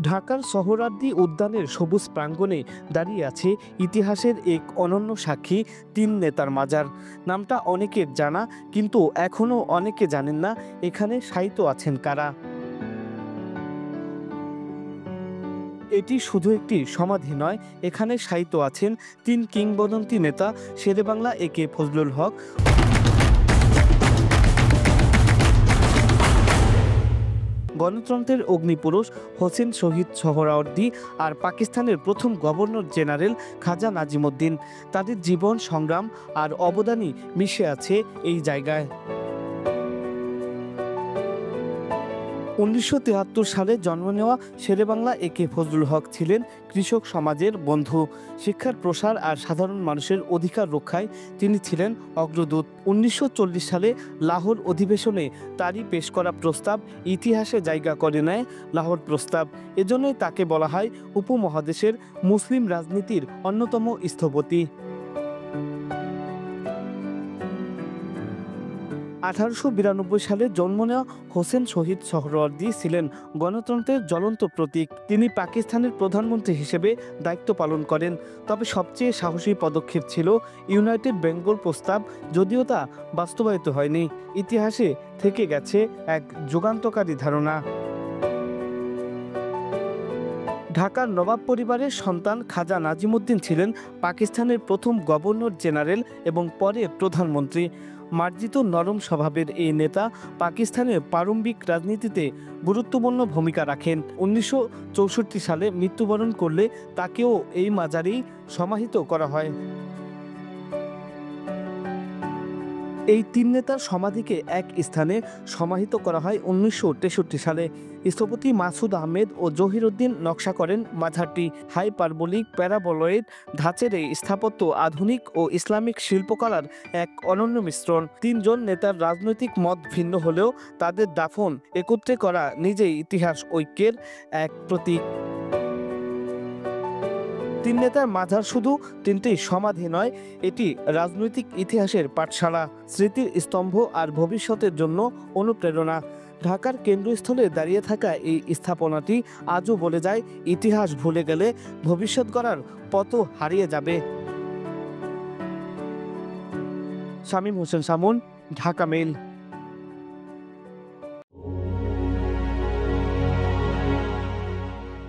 ঢাকার সোহরাওয়ার্দী উদ্যানের সবুজ প্রাঙ্গণে দাঁড়িয়ে আছে ইতিহাসের এক অনন্য সাক্ষী তিন নেতার মাজার। নামটা অনেকের জানা, কিন্তু এখনও অনেকে জানেন না এখানে শায়িত আছেন কারা। এটি শুধু একটি সমাধি নয়, এখানে শায়িত আছেন তিন কিংবদন্তি নেতা, শেরেবাংলা একে ফজলুল হক, গণতন্ত্রের অগ্নিপুরুষ হোসেন শহীদ সোহরাওয়ার্দী আর পাকিস্তানের প্রথম গভর্নর জেনারেল খাজা নাজিমুদ্দিন। তাদের জীবন, সংগ্রাম আর অবদানই মিশে আছে এই জায়গায়। 1973 সালে জন্ম নেওয়া শেরেবাংলা একে ফজলুল হক ছিলেন কৃষক সমাজের বন্ধু। শিক্ষার প্রসার আর সাধারণ মানুষের অধিকার রক্ষায় তিনি ছিলেন অগ্রদূত। 1940 সালে লাহোর অধিবেশনে তারই পেশ করা প্রস্তাব ইতিহাসে জায়গা করে নেয়, লাহোর প্রস্তাব। এজন্যই তাকে বলা হয় উপমহাদেশের মুসলিম রাজনীতির অন্যতম স্থপতি। 1892 সালে জন্ম নেওয়া হোসেন শহীদ সোহরাওয়ার্দী ছিলেন গণতন্ত্রের জ্বলন্ত প্রতীক। তিনি পাকিস্তানের প্রধানমন্ত্রী হিসেবে দায়িত্ব পালন করেন। তবে সবচেয়ে সাহসী পদক্ষেপ ছিল ইউনাইটেড বেঙ্গল প্রস্তাব, যদিও তা বাস্তবায়িত হয়নি। ইতিহাসে থেকে গেছে এক যুগান্তকারী ধারণা। ঢাকার নবাব পরিবারের সন্তান খাজা নাজিমুদ্দিন ছিলেন পাকিস্তানের প্রথম গভর্নর জেনারেল এবং পরে প্রধানমন্ত্রী। মার্জিত নরম স্বভাবের এই নেতা পাকিস্তানের প্রারম্ভিক রাজনীতিতে গুরুত্বপূর্ণ ভূমিকা রাখেন। 1964 সালে মৃত্যুবরণ করলে তাকেও এই মাজারেই সমাহিত করা হয়। এই তিন নেতার সমাধিকে এক স্থানে সমাহিত করা হয় 1963 সালে। স্থপতি মাসুদ আহমেদ ও জহিরুদ্দিন নকশা করেন মাজারটি। হাইপারবোলিক প্যারাবোলয়েড ধাঁচের এই স্থাপত্য আধুনিক ও ইসলামিক শিল্পকলার এক অনন্য মিশ্রণ। তিনজন নেতার রাজনৈতিক মত ভিন্ন হলেও তাদের দাফন একত্রে করা নিজেই ইতিহাস ঐক্যের এক প্রতীক। তিন নেতার মাজার শুধু তিনটি সমাধি নয়, এটি রাজনৈতিক ইতিহাসের পাঠশালা, স্মৃতির স্তম্ভ আর ভবিষ্যতের জন্য অনুপ্রেরণা। ঢাকার কেন্দ্রস্থলে দাঁড়িয়ে থাকা এই স্থাপনাটি আজও বলে যায়, ইতিহাস ভুলে গেলে ভবিষ্যৎ গড়ার পথও হারিয়ে যাবে। শামীম হোসেন শামুন, ঢাকা মেইল।